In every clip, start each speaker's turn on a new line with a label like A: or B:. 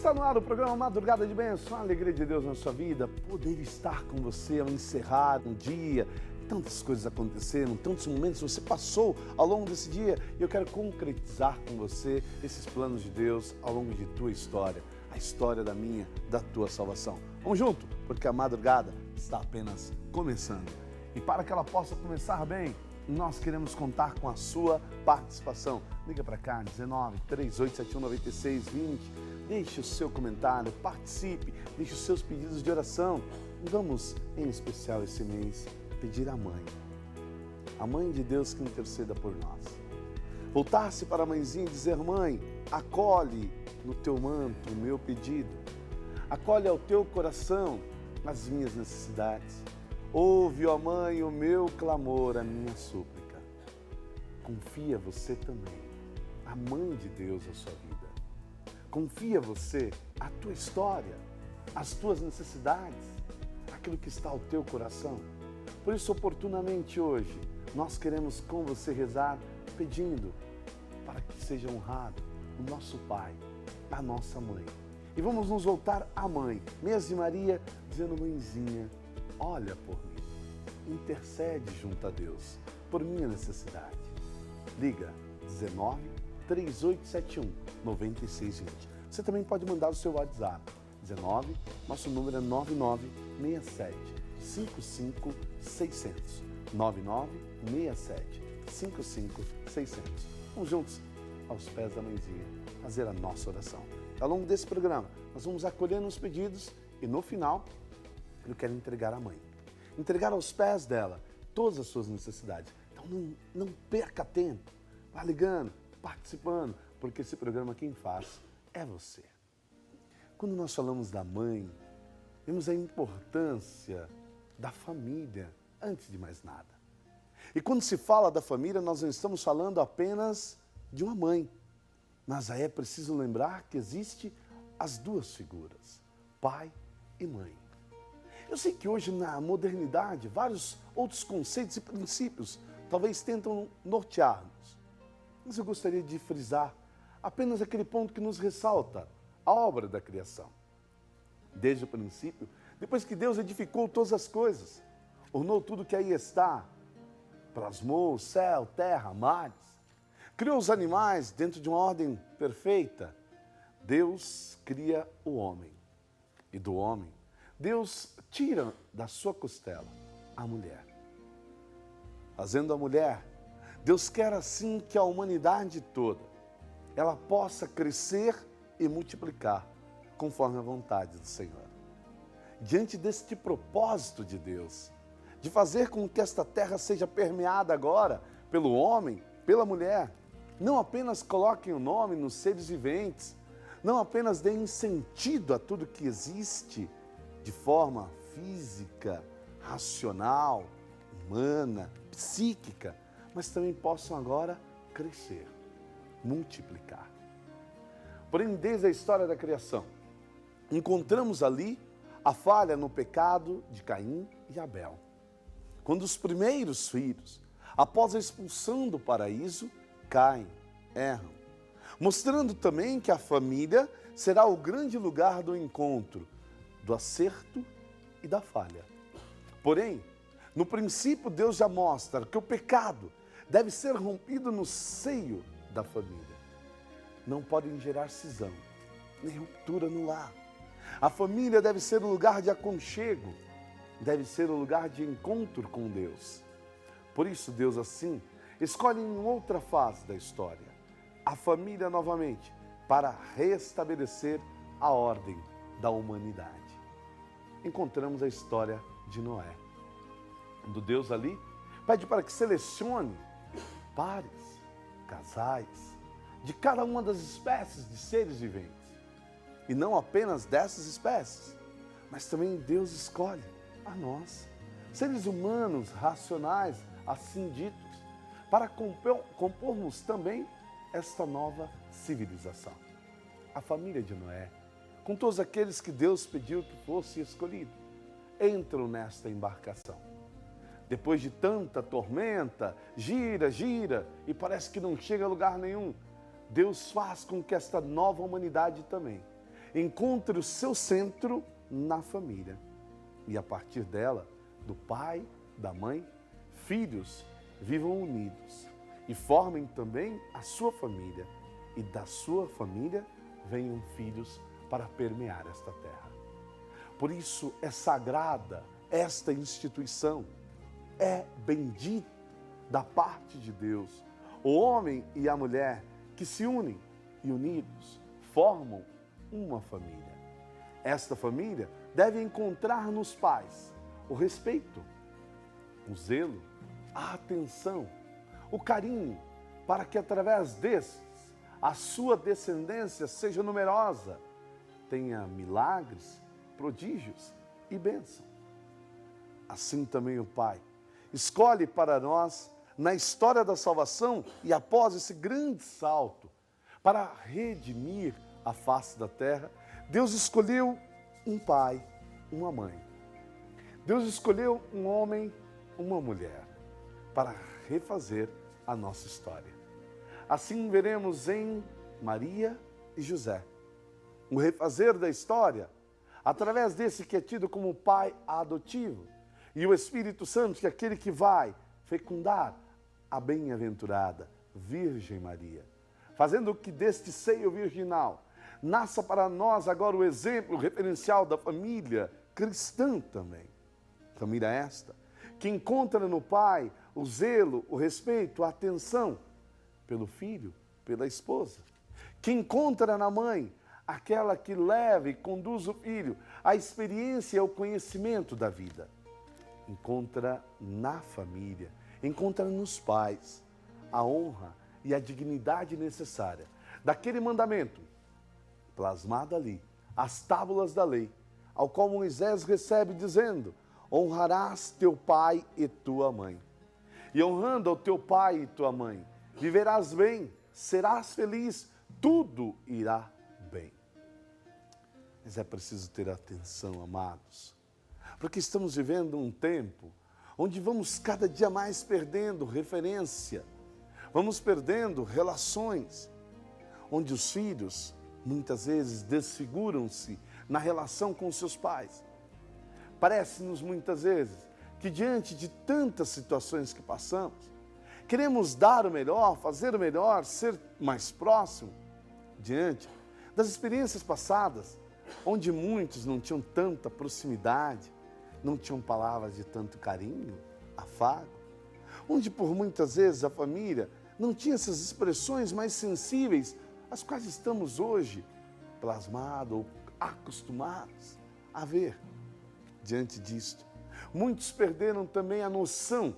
A: Está no ar o programa Madrugada de Bênção, a alegria de Deus na sua vida, poder estar com você ao encerrar um dia. Tantas coisas aconteceram, tantos momentos você passou ao longo desse dia e eu quero concretizar com você esses planos de Deus ao longo de tua história, a história da minha, da tua salvação. Vamos junto, porque a madrugada está apenas começando. E para que ela possa começar bem, nós queremos contar com a sua participação. Liga para cá, 19 3871 9620. Deixe o seu comentário, participe, deixe os seus pedidos de oração. E vamos, em especial esse mês, pedir à mãe, a mãe de Deus que interceda por nós. Voltar-se para a mãezinha e dizer: mãe, acolhe no teu manto o meu pedido. Acolhe ao teu coração as minhas necessidades. Ouve, ó mãe, o meu clamor, a minha súplica. Confia você também, a mãe de Deus, a sua vida. Confia você a tua história, as tuas necessidades, aquilo que está ao teu coração. Por isso, oportunamente hoje, nós queremos com você rezar pedindo para que seja honrado o nosso Pai, a nossa mãe. E vamos nos voltar à mãe, mesmo Maria, dizendo: mãezinha, olha por mim, intercede junto a Deus por minha necessidade. Liga 19 3871 9620. Você também pode mandar o seu WhatsApp, 19, nosso número é 9967 55600. 9967 55600. Vamos juntos aos pés da mãezinha fazer a nossa oração. Ao longo desse programa, nós vamos acolhendo os pedidos e no final, eu quero entregar à mãe. Entregar aos pés dela todas as suas necessidades. Então não perca tempo. Vá ligando, participando, porque esse programa quem faz é você. Quando nós falamos da mãe, vemos a importância da família antes de mais nada. E quando se fala da família, nós não estamos falando apenas de uma mãe, mas aí é preciso lembrar que existe as duas figuras, pai e mãe. Eu sei que hoje na modernidade, vários outros conceitos e princípios talvez tentam nortear-nos. Mas eu gostaria de frisar apenas aquele ponto que nos ressalta a obra da criação. Desde o princípio, depois que Deus edificou todas as coisas, ornou tudo que aí está, plasmou o céu, terra, mares, criou os animais dentro de uma ordem perfeita, Deus cria o homem. E do homem, Deus tira da sua costela a mulher. Fazendo a mulher, Deus quer assim que a humanidade toda, ela possa crescer e multiplicar, conforme a vontade do Senhor. Diante deste propósito de Deus, de fazer com que esta terra seja permeada agora pelo homem, pela mulher, não apenas coloquem o nome nos seres viventes, não apenas deem sentido a tudo que existe de forma física, racional, humana, psíquica, mas também possam agora crescer, multiplicar. Porém, desde a história da criação, encontramos ali a falha no pecado de Caim e Abel. Quando os primeiros filhos, após a expulsão do paraíso, caem, erram, mostrando também que a família será o grande lugar do encontro, do acerto e da falha. Porém, no princípio, Deus já mostra que o pecado deve ser rompido no seio da família. Não podem gerar cisão, nem ruptura no lar. A família deve ser o lugar de aconchego, deve ser o lugar de encontro com Deus. Por isso, Deus assim escolhe em outra fase da história a família novamente para restabelecer a ordem da humanidade. Encontramos a história de Noé. Do Deus ali pede para que selecione pares, casais, de cada uma das espécies de seres viventes. E não apenas dessas espécies, mas também Deus escolhe a nós, seres humanos, racionais, assim ditos, para compormos também esta nova civilização. A família de Noé, com todos aqueles que Deus pediu que fosse escolhido, entram nesta embarcação. Depois de tanta tormenta, gira, e parece que não chega a lugar nenhum, Deus faz com que esta nova humanidade também encontre o seu centro na família. E a partir dela, do pai, da mãe, filhos vivam unidos e formem também a sua família. E da sua família venham filhos para permear esta terra. Por isso é sagrada esta instituição, é bendita da parte de Deus. O homem e a mulher que se unem e unidos formam uma família. Esta família deve encontrar nos pais o respeito, o zelo, a atenção, o carinho, para que através desses a sua descendência seja numerosa, tenha milagres, prodígios e bênção. Assim também o Pai escolhe para nós, na história da salvação e após esse grande salto, para redimir a face da terra, Deus escolheu um pai, uma mãe. Deus escolheu um homem, uma mulher, para refazer a nossa história. Assim veremos em Maria e José o refazer da história, através desse que é tido como pai adotivo, e o Espírito Santo, que é aquele que vai fecundar a bem-aventurada Virgem Maria, fazendo que deste seio virginal nasça para nós agora o exemplo, o referencial da família cristã também. Família esta, que encontra no pai o zelo, o respeito, a atenção pelo filho, pela esposa. Que encontra na mãe aquela que leva e conduz o filho à experiência e ao conhecimento da vida. Encontra na família, encontra nos pais a honra e a dignidade necessária daquele mandamento plasmado ali, as tábuas da lei, ao qual Moisés recebe dizendo: honrarás teu pai e tua mãe. E honrando ao teu pai e tua mãe, viverás bem, serás feliz, tudo irá bem. Mas é preciso ter atenção, amados, porque estamos vivendo um tempo onde vamos cada dia mais perdendo referência, vamos perdendo relações, onde os filhos muitas vezes desfiguram-se na relação com seus pais. Parece-nos muitas vezes que diante de tantas situações que passamos, queremos dar o melhor, fazer o melhor, ser mais próximo, diante das experiências passadas, onde muitos não tinham tanta proximidade, não tinham palavras de tanto carinho, afago, onde por muitas vezes a família não tinha essas expressões mais sensíveis, as quais estamos hoje plasmados ou acostumados a ver. Diante disto, muitos perderam também a noção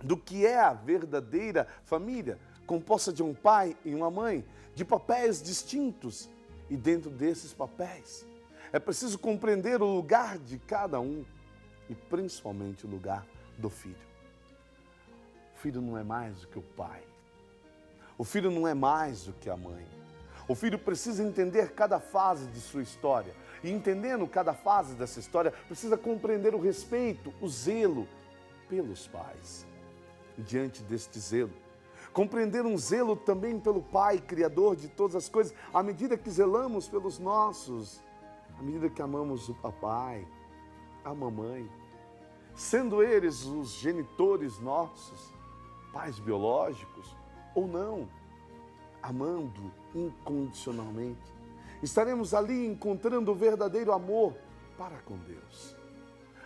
A: do que é a verdadeira família, composta de um pai e uma mãe, de papéis distintos. E dentro desses papéis, é preciso compreender o lugar de cada um e principalmente o lugar do filho. O filho não é mais do que o pai. O filho não é mais do que a mãe. O filho precisa entender cada fase de sua história. E entendendo cada fase dessa história, precisa compreender o respeito, o zelo pelos pais. E diante deste zelo, compreender um zelo também pelo Pai, Criador de todas as coisas, à medida que zelamos pelos nossos, à medida que amamos o papai, a mamãe, sendo eles os genitores nossos, pais biológicos ou não, amando incondicionalmente, estaremos ali encontrando o verdadeiro amor para com Deus.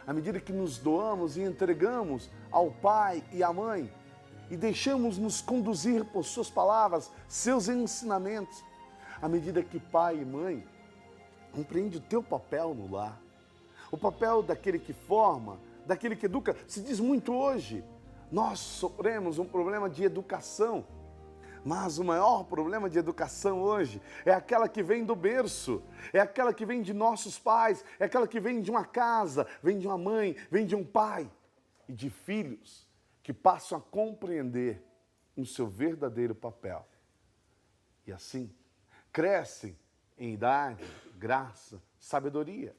A: À medida que nos doamos e entregamos ao pai e à mãe, e deixamos nos conduzir por suas palavras, seus ensinamentos, à medida que pai e mãe compreendem o teu papel no lar, o papel daquele que forma, daquele que educa. Se diz muito hoje, nós sofremos um problema de educação, mas o maior problema de educação hoje é aquela que vem do berço, é aquela que vem de nossos pais, é aquela que vem de uma casa, vem de uma mãe, vem de um pai e de filhos que passam a compreender o seu verdadeiro papel. E assim, crescem em idade, graça, sabedoria,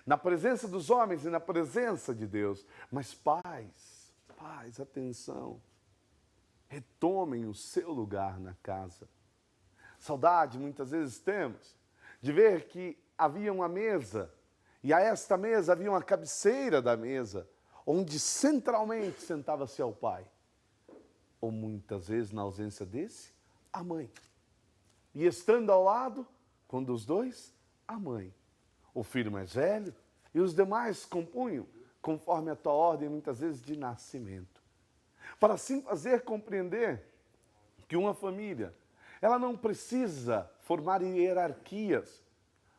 A: na presença dos homens e na presença de Deus. Mas pais, atenção, retomem o seu lugar na casa. Saudade, muitas vezes temos, de ver que havia uma mesa, e a esta mesa havia uma cabeceira da mesa, onde centralmente sentava-se ao pai. Ou muitas vezes, na ausência desse, a mãe. E estando ao lado, quando os dois, a mãe. O filho mais velho e os demais compunham, conforme a tua ordem, muitas vezes de nascimento. Para assim fazer compreender que uma família, ela não precisa formar hierarquias,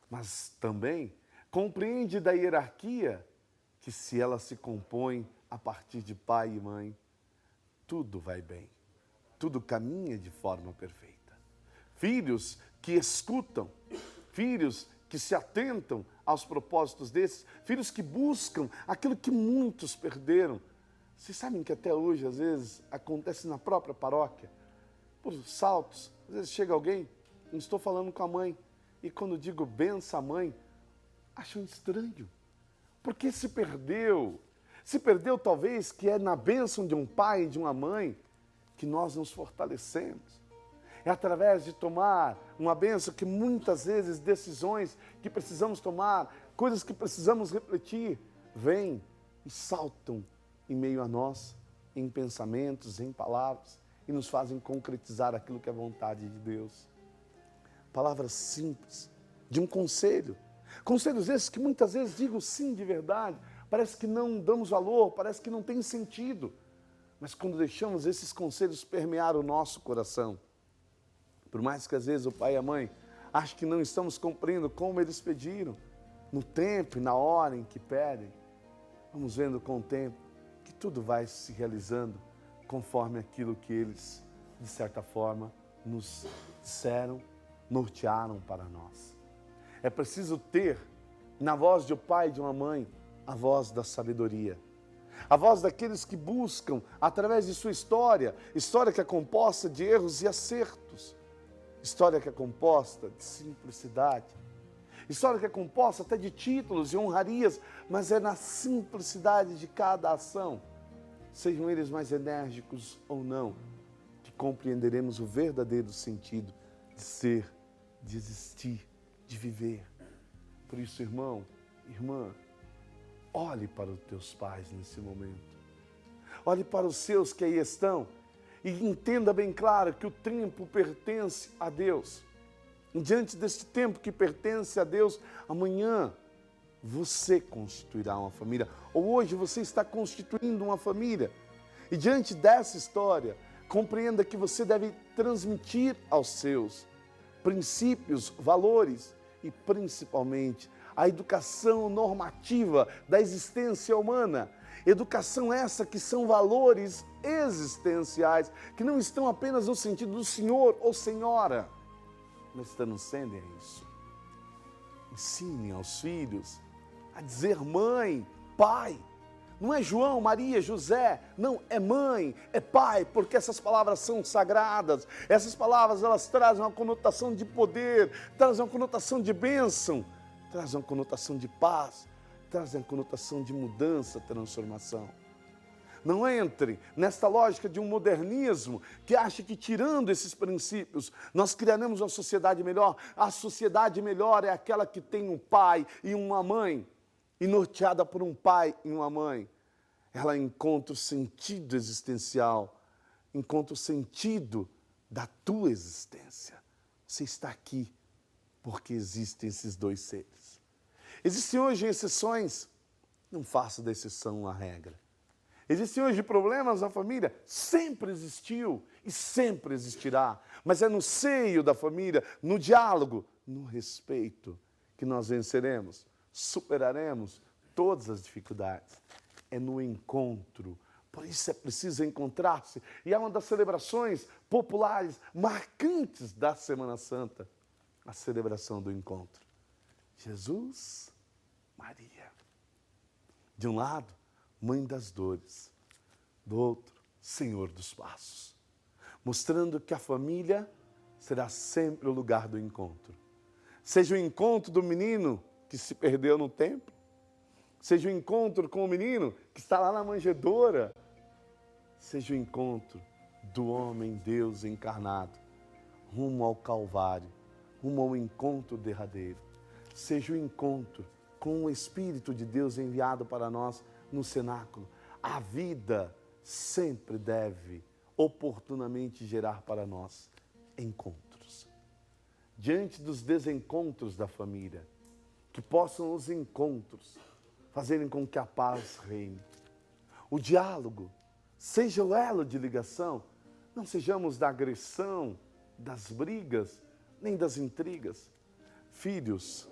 A: mas também compreende da hierarquia que se ela se compõe a partir de pai e mãe, tudo vai bem, tudo caminha de forma perfeita. Filhos que escutam, filhos que se atentam aos propósitos desses, filhos que buscam aquilo que muitos perderam. Vocês sabem que até hoje, às vezes, acontece na própria paróquia, por saltos. Às vezes chega alguém, não estou falando com a mãe, e quando digo benção à mãe, acham estranho, porque se perdeu talvez que é na bênção de um pai e de uma mãe que nós nos fortalecemos. É através de tomar uma bênção que muitas vezes decisões que precisamos tomar, coisas que precisamos refletir, vêm e saltam em meio a nós, em pensamentos, em palavras, e nos fazem concretizar aquilo que é vontade de Deus. Palavras simples, de um conselho. Conselhos esses que muitas vezes digo sim de verdade, parece que não damos valor, parece que não tem sentido. Mas quando deixamos esses conselhos permear o nosso coração, por mais que às vezes o pai e a mãe achem que não estamos cumprindo como eles pediram, no tempo e na hora em que pedem, vamos vendo com o tempo que tudo vai se realizando conforme aquilo que eles, de certa forma, nos disseram, nortearam para nós. É preciso ter, na voz de um pai e de uma mãe, a voz da sabedoria. A voz daqueles que buscam, através de sua história que é composta de erros e acertos, história que é composta de simplicidade, história que é composta até de títulos e honrarias, mas é na simplicidade de cada ação, sejam eles mais enérgicos ou não, que compreenderemos o verdadeiro sentido de ser, de existir, de viver. Por isso, irmão, irmã, olhe para os teus pais nesse momento. Olhe para os seus que aí estão e entenda bem claro que o tempo pertence a Deus. E diante deste tempo que pertence a Deus, amanhã você constituirá uma família. Ou hoje você está constituindo uma família. E diante dessa história, compreenda que você deve transmitir aos seus princípios, valores e principalmente a educação normativa da existência humana. Educação essa que são valores existenciais, que não estão apenas no sentido do senhor ou senhora, mas transcendem isso. Ensinem aos filhos a dizer mãe, pai. Não é João, Maria, José, não, é mãe, é pai, porque essas palavras são sagradas. Essas palavras, elas trazem uma conotação de poder, trazem uma conotação de bênção, trazem uma conotação de paz, trazem uma conotação de mudança, transformação. Não entre nesta lógica de um modernismo que acha que tirando esses princípios nós criaremos uma sociedade melhor. A sociedade melhor é aquela que tem um pai e uma mãe, e norteada por um pai e uma mãe. Ela encontra o sentido existencial, encontra o sentido da tua existência. Você está aqui porque existem esses dois seres. Existem hoje exceções, não faça da exceção a regra. Existem hoje problemas na família? Sempre existiu e sempre existirá. Mas é no seio da família, no diálogo, no respeito, que nós venceremos, superaremos todas as dificuldades. É no encontro. Por isso é preciso encontrar-se. E é uma das celebrações populares, marcantes da Semana Santa, a celebração do encontro. Jesus, Maria. De um lado, Mãe das dores, do outro, Senhor dos passos, mostrando que a família será sempre o lugar do encontro. Seja o encontro do menino que se perdeu no templo, seja o encontro com o menino que está lá na manjedoura, seja o encontro do homem Deus encarnado, rumo ao Calvário, rumo ao encontro derradeiro. Seja o encontro com o Espírito de Deus enviado para nós no cenáculo. A vida sempre deve oportunamente gerar para nós encontros. Diante dos desencontros da família, que possam os encontros fazerem com que a paz reine. O diálogo seja o elo de ligação, não sejamos da agressão, das brigas, nem das intrigas. Filhos,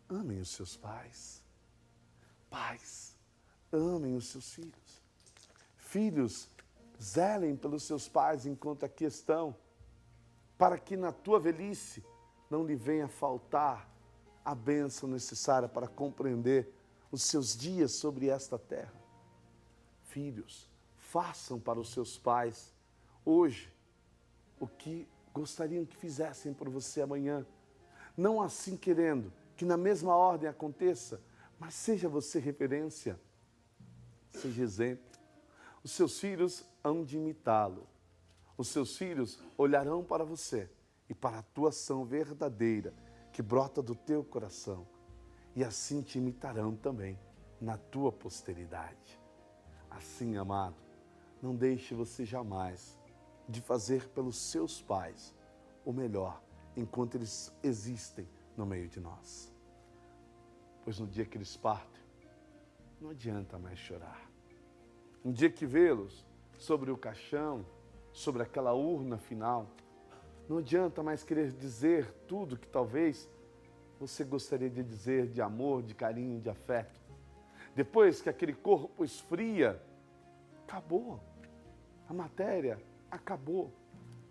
A: amem os seus pais. Pais, amem os seus filhos. Filhos, zelem pelos seus pais enquanto aqui estão, para que na tua velhice não lhe venha faltar a bênção necessária para compreender os seus dias sobre esta terra. Filhos, façam para os seus pais hoje o que gostariam que fizessem por você amanhã. Não assim querendo que na mesma ordem aconteça, mas seja você referência, seja exemplo. Os seus filhos hão de imitá-lo. Os seus filhos olharão para você e para a tua ação verdadeira que brota do teu coração. E assim te imitarão também na tua posteridade. Assim, amado, não deixe você jamais de fazer pelos seus pais o melhor enquanto eles existem no meio de nós. Pois no dia que eles partem, não adianta mais chorar. Um dia que vê-los sobre o caixão, sobre aquela urna final, não adianta mais querer dizer tudo que talvez você gostaria de dizer de amor, de carinho, de afeto. Depois que aquele corpo esfria, acabou. A matéria acabou.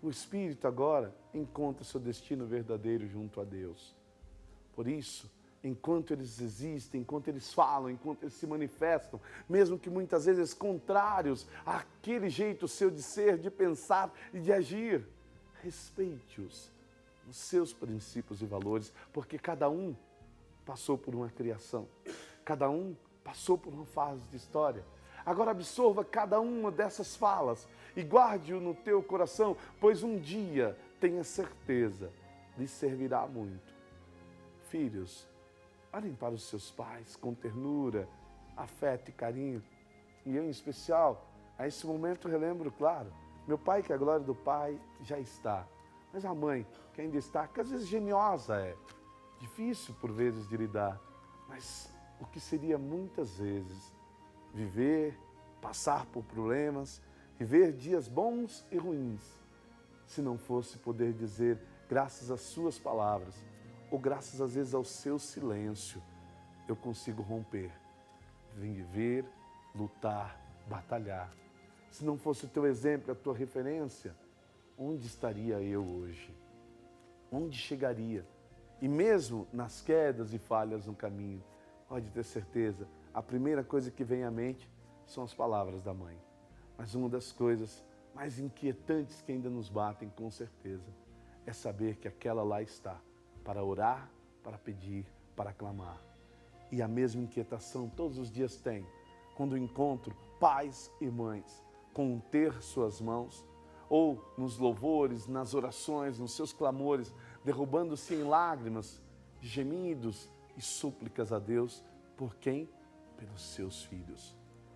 A: O espírito agora encontra seu destino verdadeiro junto a Deus. Por isso, enquanto eles existem, enquanto eles falam, enquanto eles se manifestam, mesmo que muitas vezes contrários àquele jeito seu de ser, de pensar e de agir, respeite-os nos seus princípios e valores, porque cada um passou por uma criação, cada um passou por uma fase de história. Agora absorva cada uma dessas falas e guarde-o no teu coração, pois um dia, tenha certeza, lhe servirá muito. Filhos, olhem para os seus pais com ternura, afeto e carinho. E eu, em especial, a esse momento relembro, claro, meu pai, que a glória do pai já está. Mas a mãe, que ainda está, que às vezes geniosa é, difícil por vezes de lidar, mas o que seria muitas vezes viver, passar por problemas, viver dias bons e ruins, se não fosse poder dizer, graças às suas palavras, ou graças às vezes ao seu silêncio, eu consigo romper, viver, lutar, batalhar. Se não fosse o teu exemplo, a tua referência, onde estaria eu hoje? Onde chegaria? E mesmo nas quedas e falhas no caminho, pode ter certeza, a primeira coisa que vem à mente são as palavras da mãe. Mas uma das coisas mais inquietantes que ainda nos batem, com certeza, é saber que aquela lá está, para orar, para pedir, para clamar. E a mesma inquietação todos os dias tem, quando encontro pais e mães com ter suas mãos, ou nos louvores, nas orações, nos seus clamores, derrubando-se em lágrimas, gemidos e súplicas a Deus. Por quem? Pelos seus filhos.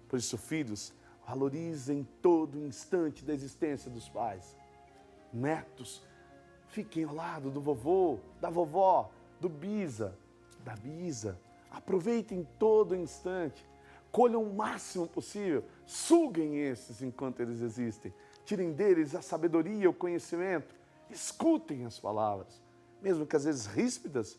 A: Por isso, filhos, valorizem todo instante da existência dos pais. Netos, fiquem ao lado do vovô, da vovó, do bisa, da bisa. Aproveitem todo instante. Colham o máximo possível. Suguem esses enquanto eles existem. Tirem deles a sabedoria, o conhecimento. Escutem as palavras. Mesmo que às vezes ríspidas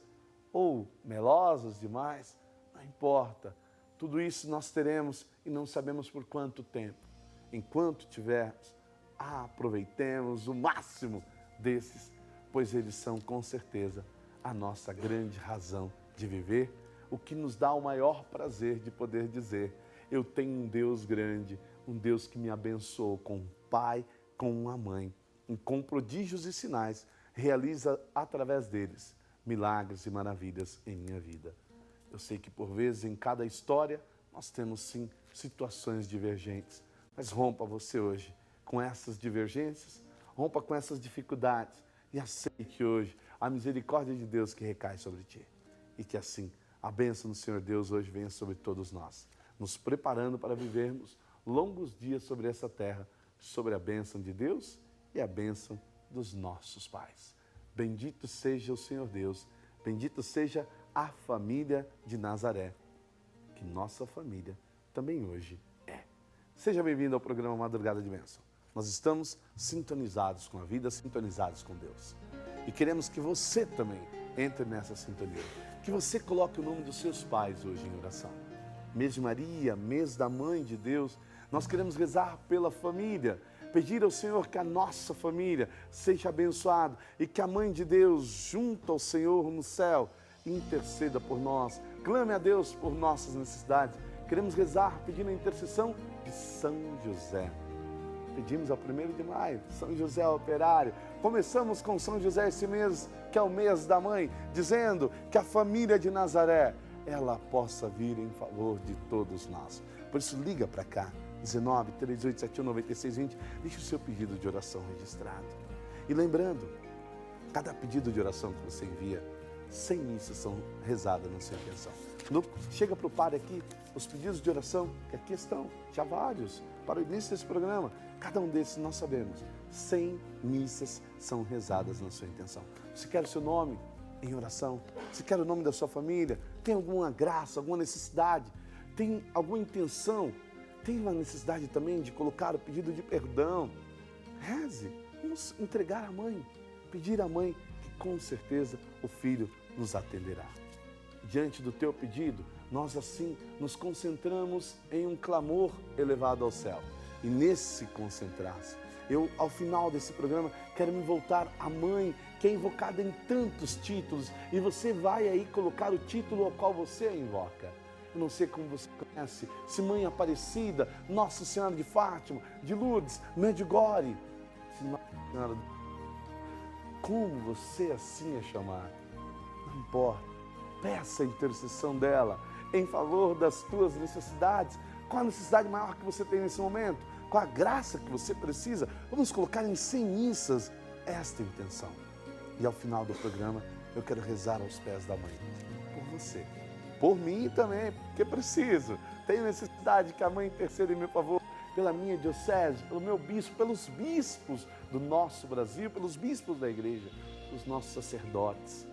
A: ou melosas demais, não importa. Tudo isso nós teremos e não sabemos por quanto tempo. Enquanto tivermos, aproveitemos o máximo desses, pois eles são com certeza a nossa grande razão de viver, o que nos dá o maior prazer de poder dizer, eu tenho um Deus grande, um Deus que me abençoou com um pai, com uma mãe, e com prodígios e sinais, realiza através deles milagres e maravilhas em minha vida. Eu sei que por vezes em cada história nós temos sim situações divergentes, mas rompa você hoje com essas divergências, rompa com essas dificuldades e aceite hoje a misericórdia de Deus que recai sobre ti. E que assim a bênção do Senhor Deus hoje venha sobre todos nós, nos preparando para vivermos longos dias sobre essa terra, sobre a bênção de Deus e a bênção dos nossos pais. Bendito seja o Senhor Deus, bendito seja a família de Nazaré, que nossa família também hoje é. Seja bem-vindo ao programa Madrugada de Bênção. Nós estamos sintonizados com a vida, sintonizados com Deus. E queremos que você também entre nessa sintonia. Que você coloque o nome dos seus pais hoje em oração. Mês de Maria, mês da Mãe de Deus, nós queremos rezar pela família, pedir ao Senhor que a nossa família seja abençoada e que a Mãe de Deus, junto ao Senhor no céu, interceda por nós, clame a Deus por nossas necessidades. Queremos rezar pedindo a intercessão de São José. Pedimos ao 1º de maio, São José Operário. Começamos com São José esse mês, que é o mês da mãe, dizendo que a família de Nazaré, ela possa vir em favor de todos nós. Por isso, liga para cá, 19 3871 9620, deixe o seu pedido de oração registrado. E lembrando, cada pedido de oração que você envia, 100 missas são rezadas na sua intenção. Chega para o padre aqui, os pedidos de oração, que aqui estão, já vários, para o início desse programa. Cada um desses nós sabemos, 100 missas são rezadas na sua intenção. Você quer o seu nome em oração? Você quer o nome da sua família? Tem alguma graça, alguma necessidade? Tem alguma intenção? Tem uma necessidade também de colocar o pedido de perdão? Reze, vamos entregar à mãe, pedir à mãe que com certeza o filho nos atenderá. Diante do teu pedido, nós assim nos concentramos em um clamor elevado ao céu. E nesse concentrar-se, eu ao final desse programa quero me voltar à mãe, que é invocada em tantos títulos, e você vai aí colocar o título ao qual você a invoca. Eu não sei como você conhece, se Mãe Aparecida, Nossa Senhora de Fátima, de Lourdes, Medjugorje, se Nossa Senhora de... Como você assim a chamar, não importa, peça a intercessão dela em favor das tuas necessidades. Qual a necessidade maior que você tem nesse momento? Qual a graça que você precisa? Vamos colocar em 100 missas esta intenção. E ao final do programa, eu quero rezar aos pés da mãe. Por você. Por mim também, porque preciso. Tenho necessidade que a mãe interceda em meu favor, pela minha diocese, pelo meu bispo, pelos bispos do nosso Brasil, pelos bispos da igreja, os nossos sacerdotes,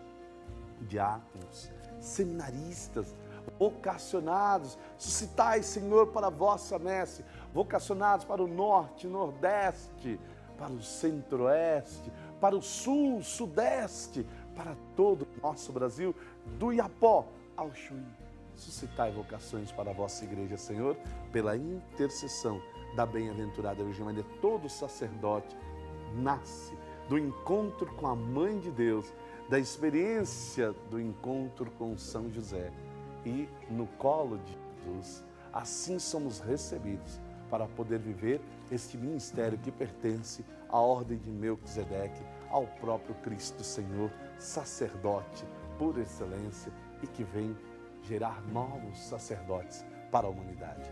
A: diáconos, seminaristas, vocacionados. Suscitai, Senhor, para a vossa messe, vocacionados para o norte, nordeste, para o centro-oeste, para o sul, sudeste, para todo o nosso Brasil, do Iapó ao Chuí. Suscitai vocações para a vossa igreja, Senhor, pela intercessão da bem-aventurada Virgem Maria. Todo sacerdote nasce do encontro com a Mãe de Deus, da experiência do encontro com São José. E no colo de Jesus, assim somos recebidos para poder viver este ministério que pertence à ordem de Melquisedeque, ao próprio Cristo Senhor, sacerdote por excelência, e que vem gerar novos sacerdotes para a humanidade.